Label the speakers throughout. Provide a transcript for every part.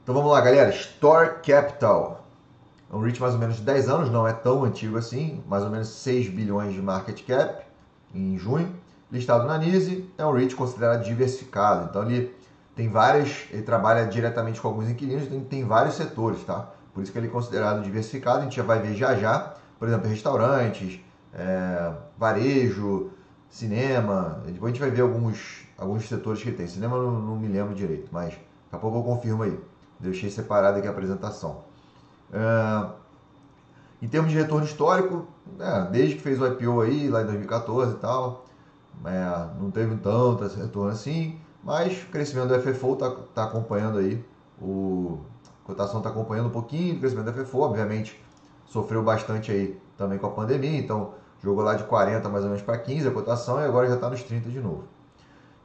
Speaker 1: Então vamos lá, galera. Store Capital. É um REIT mais ou menos de 10 anos, não é tão antigo assim, mais ou menos 6 bilhões de market cap em junho. Listado na NYSE, é um REIT considerado diversificado. Então ele trabalha diretamente com alguns inquilinos, tem vários setores, tá? Por isso que ele é considerado diversificado. A gente já vai ver já já, por exemplo, restaurantes, varejo, cinema. Depois a gente vai ver alguns setores que ele tem. Cinema eu não me lembro direito, mas daqui a pouco eu confirmo aí. Deixei separado aqui a apresentação. Em termos de retorno histórico, desde que fez o IPO aí, lá em 2014 e tal, não teve tanto esse retorno assim, mas o crescimento do FFO está acompanhando aí, a cotação está acompanhando um pouquinho o crescimento do FFO, obviamente sofreu bastante aí também com a pandemia, então jogou lá de 40 mais ou menos para 15 a cotação e agora já está nos 30 de novo.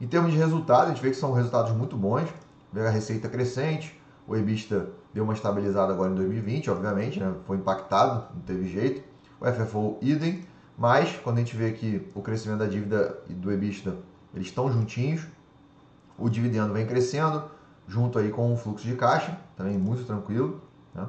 Speaker 1: Em termos de resultado, a gente vê que são resultados muito bons, vê a receita crescente, o EBITDA deu uma estabilizada agora em 2020, obviamente, né? Foi impactado, não teve jeito. O FFO idem, mas quando a gente vê que o crescimento da dívida e do EBITDA eles estão juntinhos, o dividendo vem crescendo, junto aí com o fluxo de caixa, também muito tranquilo. Né?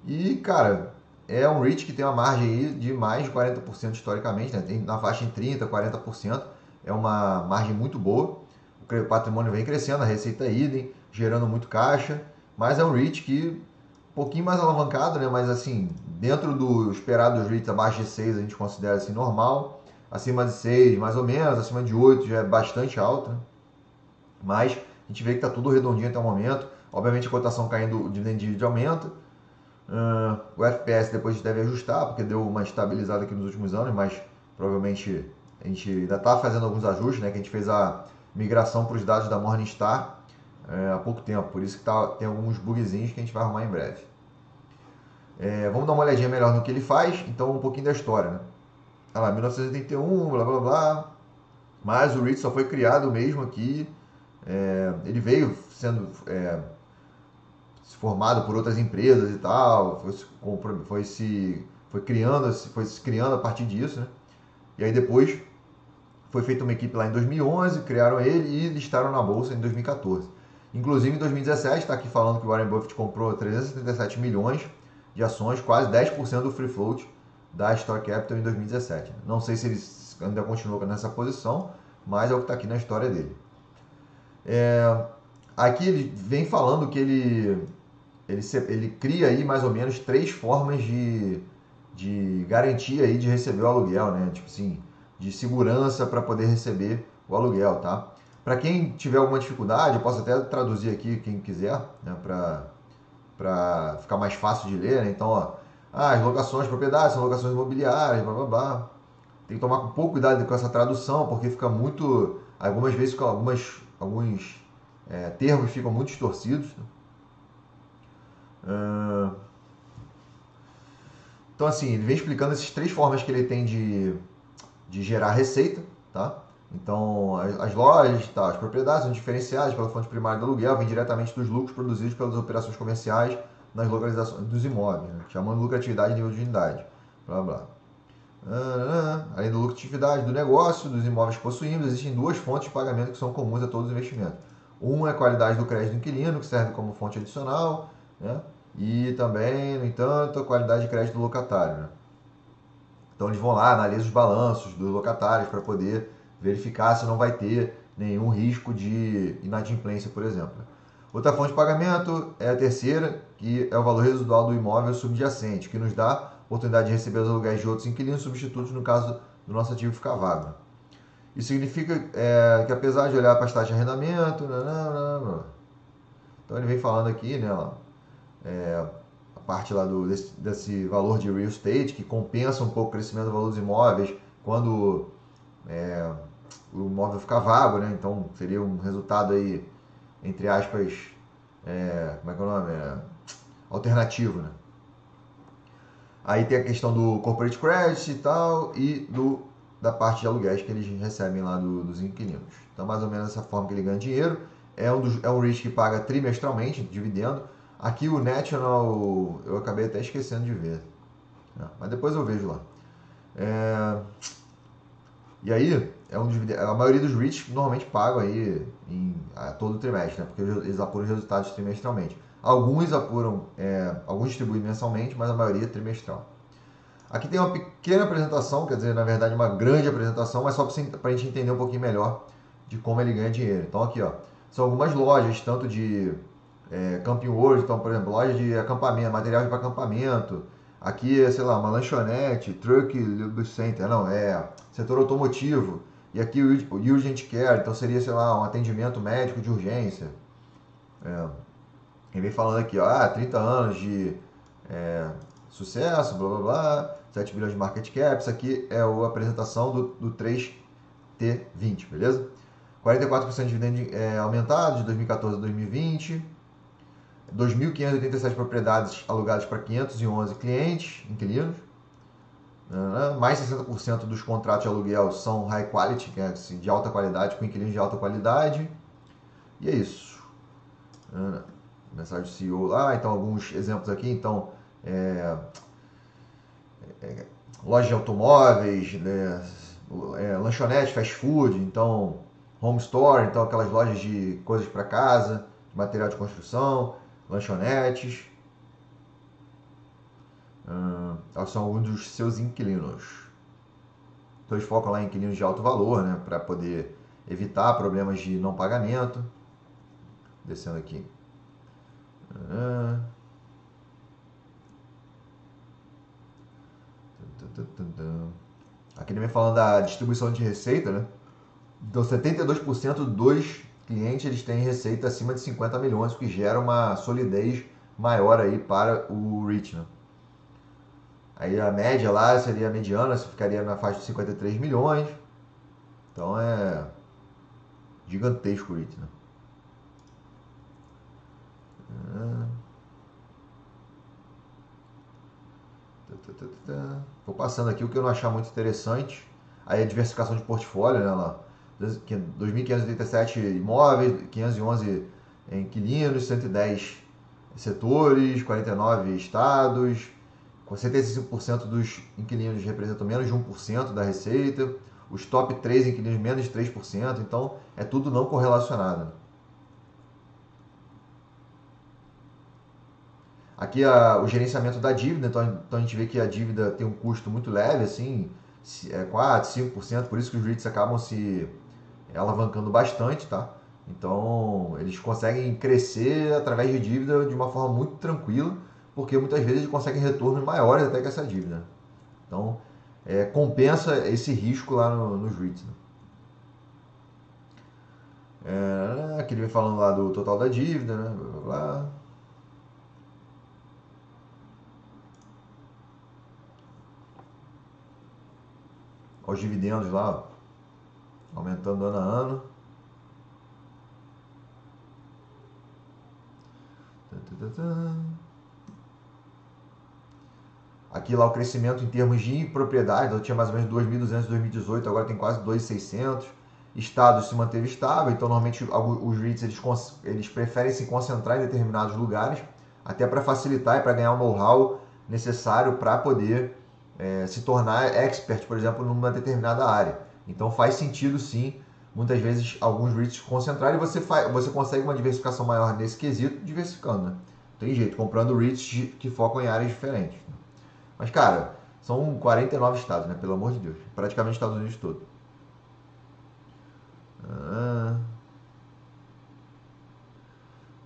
Speaker 1: E, cara, é um REIT que tem uma margem aí de mais de 40% historicamente, né? Tem na faixa em 30%, 40%. É uma margem muito boa. O patrimônio vem crescendo, a receita é idem, gerando muito caixa. Mas é um REIT que um pouquinho mais alavancado, né? Mas assim, dentro do esperado dos REITs abaixo de 6 a gente considera assim normal. Acima de 6 mais ou menos, acima de 8 já é bastante alto, né? Mas a gente vê que está tudo redondinho até o momento. Obviamente a cotação caindo, o dividend yield aumenta. O FPS depois deve ajustar, porque deu uma estabilizada aqui nos últimos anos, mas provavelmente a gente ainda está fazendo alguns ajustes, né? Que a gente fez a migração para os dados da Morningstar há pouco tempo, por isso que tem alguns bugzinhos que a gente vai arrumar em breve. Vamos dar uma olhadinha melhor no que ele faz, então um pouquinho da história, né? Olha lá, 1981, blá blá blá, mas o REIT só foi criado mesmo aqui, ele veio sendo formado por outras empresas e tal, foi se criando a partir disso, né? E aí depois foi feita uma equipe lá em 2011, criaram ele e listaram na bolsa em 2014. Inclusive em 2017 está aqui falando que o Warren Buffett comprou 377 milhões de ações, quase 10% do free float da Store Capital em 2017. Não sei se ele ainda continuou nessa posição, mas é o que está aqui na história dele. Aqui ele vem falando que ele cria aí mais ou menos três formas de garantia aí de receber o aluguel, né? Tipo assim, de segurança para poder receber o aluguel, tá? Para quem tiver alguma dificuldade, eu posso até traduzir aqui, quem quiser, né? Para ficar mais fácil de ler, né? Então, ó, as locações, propriedades, são locações imobiliárias, blá blá blá. Tem que tomar um pouco cuidado com essa tradução, porque fica muito. Algumas vezes alguns termos ficam muito distorcidos. Né? Então, assim, ele vem explicando essas três formas que ele tem de gerar receita, tá? Então, as lojas, tá, as propriedades são diferenciadas pela fonte primária do aluguel, vem diretamente dos lucros produzidos pelas operações comerciais nas localizações dos imóveis, né? Chamando lucratividade e nível de unidade, blá blá. Além da lucratividade do negócio, dos imóveis que possuímos, existem duas fontes de pagamento que são comuns a todos os investimentos. Uma é a qualidade do crédito do inquilino, que serve como fonte adicional, né? E também, no entanto, a qualidade de crédito do locatário. Né? Então eles vão lá, analisam os balanços dos locatários para poder verificar se não vai ter nenhum risco de inadimplência, por exemplo. Outra fonte de pagamento é a terceira, que é o valor residual do imóvel subjacente, que nos dá a oportunidade de receber os aluguéis de outros inquilinos substitutos no caso do nosso ativo ficar vago. Isso significa que apesar de olhar para as taxas de arrendamento, então ele vem falando aqui, né, ó, a parte lá desse valor de real estate, que compensa um pouco o crescimento do valor dos imóveis quando é, o imóvel ficar vago, né? Então seria um resultado aí, entre aspas, como é que é o nome? Alternativo, né? Aí tem a questão do corporate credit e tal, e da parte de aluguéis que eles recebem lá dos inquilinos. Então, mais ou menos essa forma que ele ganha dinheiro. É um REIT que paga trimestralmente, dividendo. Aqui o National, eu acabei até esquecendo de ver. Mas depois eu vejo lá. E aí, a maioria dos REITs normalmente pagam aí todo trimestre, né? Porque eles apuram os resultados trimestralmente. Alguns distribuem mensalmente, mas a maioria é trimestral. Aqui tem uma pequena apresentação, quer dizer, na verdade uma grande apresentação, mas só para a gente entender um pouquinho melhor de como ele ganha dinheiro. Então aqui, ó, são algumas lojas, tanto de Camping World, então, por exemplo, loja de acampamento, materiais para acampamento. Aqui é, sei lá, uma lanchonete, Truck Center, não, é setor automotivo. E aqui o Urgent Care, então seria, sei lá, um atendimento médico de urgência. Ele vem falando aqui, ó, 30 anos de sucesso, blá blá blá, 7 bilhões de market cap. Isso aqui é a apresentação do 3T20, beleza? 44% de dividendo aumentado de 2014 a 2020. 2.587 propriedades alugadas para 511 clientes, inquilinos. Mais 60% dos contratos de aluguel são high quality, que é assim, de alta qualidade, com inquilinos de alta qualidade. E é isso. Mensagem do CEO lá, então alguns exemplos aqui. Então, loja de automóveis, lanchonete, fast food, então home store, então aquelas lojas de coisas para casa, material de construção, lanchonetes. São alguns dos seus inquilinos. Então eles focam lá em inquilinos de alto valor, né, para poder evitar problemas de não pagamento. Descendo aqui. Aqui ele vem falando da distribuição de receita, né? Então 72% dos clientes eles têm receita acima de 50 milhões, o que gera uma solidez maior aí para o REIT, né? Aí a média lá seria a mediana, você ficaria na faixa de 53 milhões. Então é gigantesco o REIT, né? Vou passando aqui o que eu não achar muito interessante. Aí a diversificação de portfólio, né? Lá, 2.587 imóveis, 511 inquilinos, 110 setores, 49 estados, com 75% dos inquilinos representam menos de 1% da receita, os top 3 inquilinos menos de 3%, então é tudo não correlacionado. Aqui o gerenciamento da dívida, então a gente vê que a dívida tem um custo muito leve, assim, 4, 5%, por isso que os REITs acabam se alavancando bastante, tá? Então eles conseguem crescer através de dívida de uma forma muito tranquila, porque muitas vezes eles conseguem retornos maiores até que essa dívida. Então compensa esse risco lá nos REITs. Né? Aqui ele vem falando lá do total da dívida, né? Blá, blá, blá. Os dividendos lá, aumentando ano a ano. Aqui lá o crescimento em termos de propriedade, eu tinha mais ou menos 2.200 em 2018, agora tem quase 2.600. Estados se manteve estável, então normalmente os REITs eles preferem se concentrar em determinados lugares, até para facilitar e para ganhar o know-how necessário para poder se tornar expert, por exemplo, numa determinada área. Então faz sentido sim, muitas vezes alguns REITs se concentrarem e você consegue uma diversificação maior nesse quesito, diversificando, né? Tem jeito, comprando REITs que focam em áreas diferentes. Mas, cara, são 49 estados, né? Pelo amor de Deus. Praticamente Estados Unidos todo.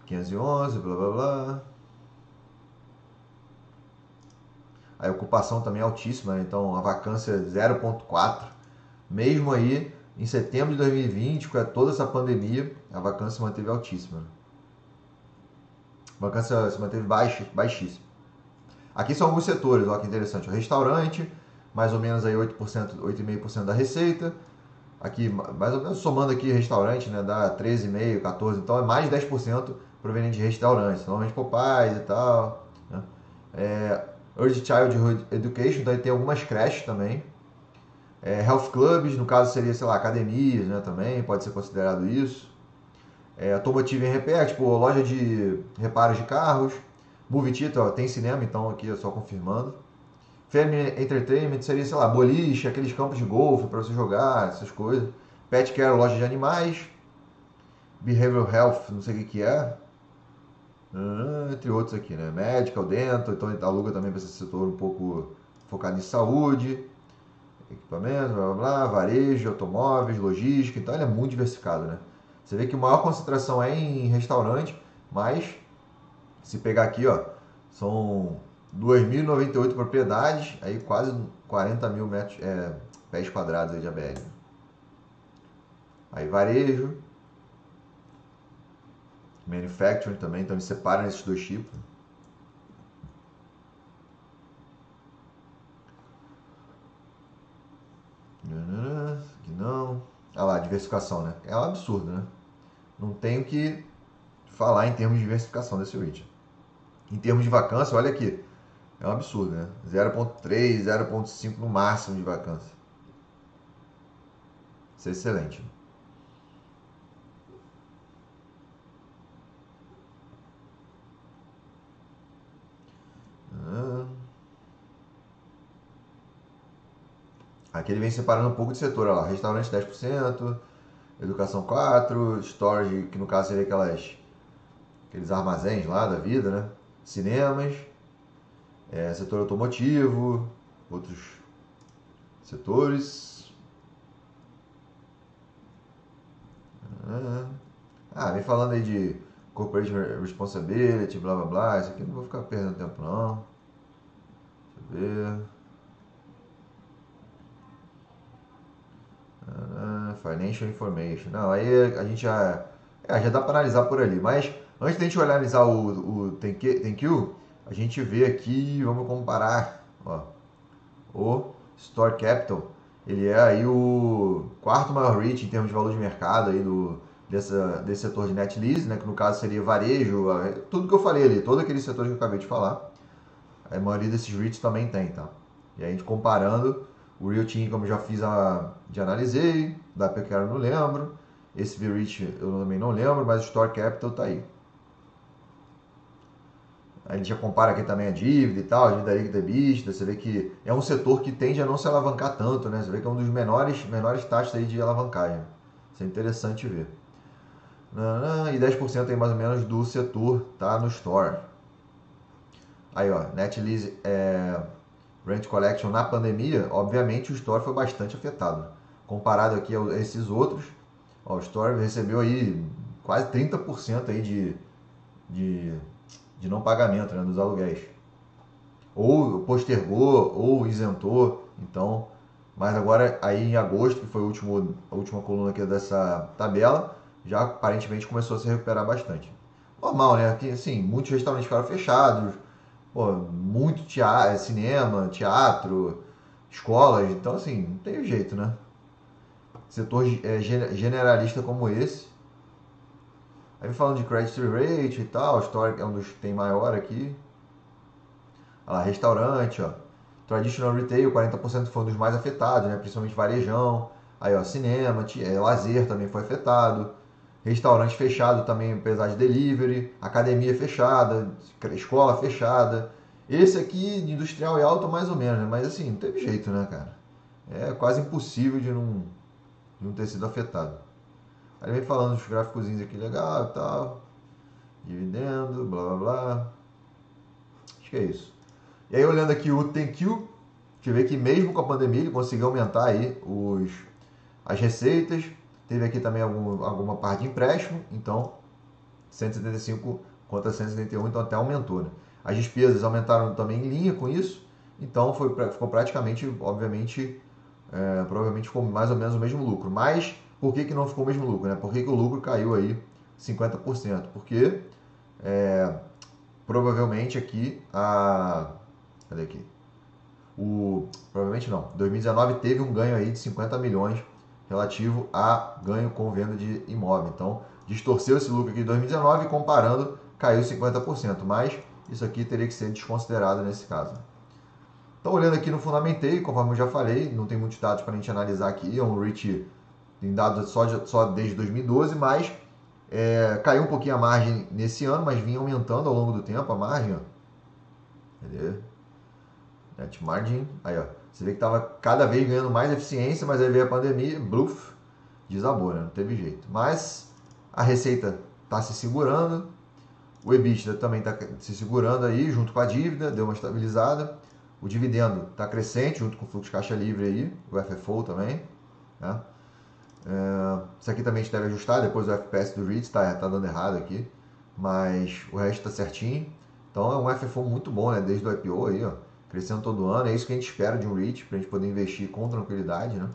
Speaker 1: 511, blá blá blá. A ocupação também é altíssima, né? Então a vacância é 0,4. Mesmo aí, em setembro de 2020, com toda essa pandemia, a vacância se manteve altíssima. A vacância se manteve baixíssima. Aqui são alguns setores, olha que interessante. O restaurante, mais ou menos aí 8%, 8,5% da receita. Aqui, mais ou menos somando aqui restaurante, né, dá 13,5%, 14%, então é mais de 10% proveniente de restaurantes, normalmente Popeyes e tal. Né? Early Childhood Education, então tem algumas creches também. Health Clubs, no caso seria, sei lá, academias, né, também, pode ser considerado isso. Automotive em repair, tipo loja de reparos de carros. Movie Theater, tem cinema, então aqui é só confirmando. Family Entertainment seria, sei lá, boliche, aqueles campos de golfe para você jogar, essas coisas. Pet Care, loja de animais. Behavioral Health, não sei o que é. Entre outros aqui, né? Medical, Dental, então ele aluga também para esse setor um pouco focado em saúde, equipamentos, blá blá blá, varejo, automóveis, logística, então ele é muito diversificado, né? Você vê que a maior concentração é em restaurante, mas se pegar aqui, ó, são 2.098 propriedades, aí quase 40 mil metros, pés quadrados aí de ABL. Aí varejo, manufacturing também, então eles separam esses dois tipos. Aqui não. Ah lá, diversificação, né? É um absurdo, né? Não tenho que falar em termos de diversificação desse REIT. Em termos de vacância, olha aqui. É um absurdo, né? 0,3, 0,5 no máximo de vacância. Isso é excelente. Aqui ele vem separando um pouco de setor, olha lá. Restaurante 10%, educação 4%, storage, que no caso seria aqueles armazéns lá da vida, né? Cinemas, setor automotivo, outros setores. Vem falando aí de corporate responsibility, blá blá blá. Isso aqui eu não vou ficar perdendo tempo não. Deixa eu ver. Financial information. Não, aí a gente já dá para analisar por ali. Mas antes da gente analisar o TenQ, a gente vê aqui, vamos comparar, ó, o Store Capital. Ele é aí o quarto maior REIT em termos de valor de mercado aí desse setor de net lease, né, que no caso seria varejo, tudo que eu falei ali, todo aquele setor que eu acabei de falar. A maioria desses REITs também tem, tá? E a gente comparando, o Realty Income eu já já analisei, da PQR eu não lembro, esse VREIT eu também não lembro, mas o Store Capital tá aí. A gente já compara aqui também a dívida e tal, a dívida líquida EBITDA, você vê que é um setor que tende a não se alavancar tanto, né? Você vê que é um dos menores taxas aí de alavancagem. Isso é interessante ver. E 10% aí mais ou menos do setor tá no Store. Aí, ó, Net Lease Rent Collection na pandemia, obviamente o Store foi bastante afetado. Comparado aqui a esses outros, ó, o Store recebeu aí quase 30% aí de, de não pagamento, né, dos aluguéis. Ou postergou, ou isentou. Então, mas agora aí em agosto, que foi a última coluna aqui dessa tabela, já aparentemente começou a se recuperar bastante. Normal, né? Aqui, assim, muitos restaurantes ficaram fechados, pô, muito teatro, cinema, teatro, escolas, então assim, não tem jeito, né? Setor generalista como esse. Aí falando de credit rate e tal, Store é um dos que tem maior aqui. Olha lá, restaurante, ó. Traditional retail, 40% foi um dos mais afetados, né? Principalmente varejão. Aí, ó, cinema, lazer também foi afetado. Restaurante fechado também, apesar de delivery. Academia fechada, escola fechada. Esse aqui, de industrial e alto, mais ou menos, né? Mas assim, não teve jeito, né, cara? É quase impossível de não ter sido afetado. Aí vem falando dos gráficos aqui legal e tal. Dividendo, blá blá blá. Acho que é isso. E aí olhando aqui o TenQ, você vê que mesmo com a pandemia ele conseguiu aumentar aí as receitas. Teve aqui também alguma parte de empréstimo, então 175 contra 171, então até aumentou, né? As despesas aumentaram também em linha com isso, então ficou praticamente, obviamente, provavelmente ficou mais ou menos o mesmo lucro. Mas por que não ficou o mesmo lucro, né? Por que o lucro caiu aí 50%? Porque provavelmente aqui cadê aqui? Provavelmente não. 2019 teve um ganho aí de 50 milhões relativo a ganho com venda de imóvel. Então, distorceu esse lucro aqui de 2019 e comparando, caiu 50%. Mas isso aqui teria que ser desconsiderado nesse caso. Então, olhando aqui no Fundamentei, conforme eu já falei, não tem muitos dados para a gente analisar aqui. É um REIT tem dados só desde 2012, mas caiu um pouquinho a margem nesse ano, mas vinha aumentando ao longo do tempo a margem. Ó. Cadê? Net margin, aí ó, você vê que estava cada vez ganhando mais eficiência, mas aí veio a pandemia, bluf, desabou, né? Não teve jeito. Mas a receita está se segurando, o EBITDA também está se segurando aí, junto com a dívida, deu uma estabilizada. O dividendo está crescente, junto com o fluxo de caixa livre aí, o FFO também, né? Isso aqui também a gente deve ajustar, depois o FPS do REIT tá dando errado aqui, mas o resto está certinho. Então é um FFO muito bom, né? Desde o IPO aí, ó, crescendo todo ano. É isso que a gente espera de um REIT, para a gente poder investir com tranquilidade, né?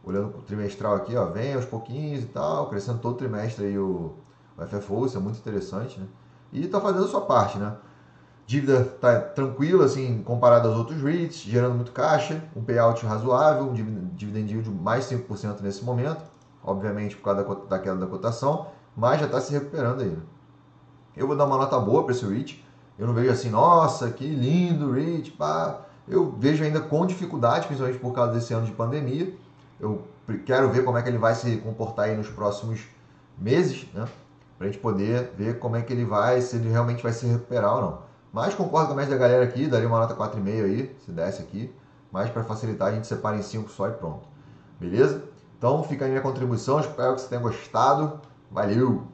Speaker 1: Olhando o trimestral aqui, ó, vem aos pouquinhos e tal, crescendo todo trimestre aí o FFO, isso é muito interessante, né? E tá fazendo a sua parte, né? Dívida tá tranquila, assim, comparado aos outros REITs, gerando muito caixa, um payout razoável, um dividend yield de mais 5% nesse momento, obviamente por causa da queda da cotação, mas já está se recuperando aí, né? Eu vou dar uma nota boa para esse REIT, eu não vejo assim, nossa, que lindo REIT, pá. Eu vejo ainda com dificuldade, principalmente por causa desse ano de pandemia. Eu quero ver como é que ele vai se comportar aí nos próximos meses, né? Para a gente poder ver como é que ele vai, se ele realmente vai se recuperar ou não. Mas concordo com a média da galera aqui, daria uma nota 4,5 aí, se desse aqui. Mas para facilitar, a gente separa em 5 só e pronto. Beleza? Então fica aí minha contribuição, espero que você tenha gostado. Valeu!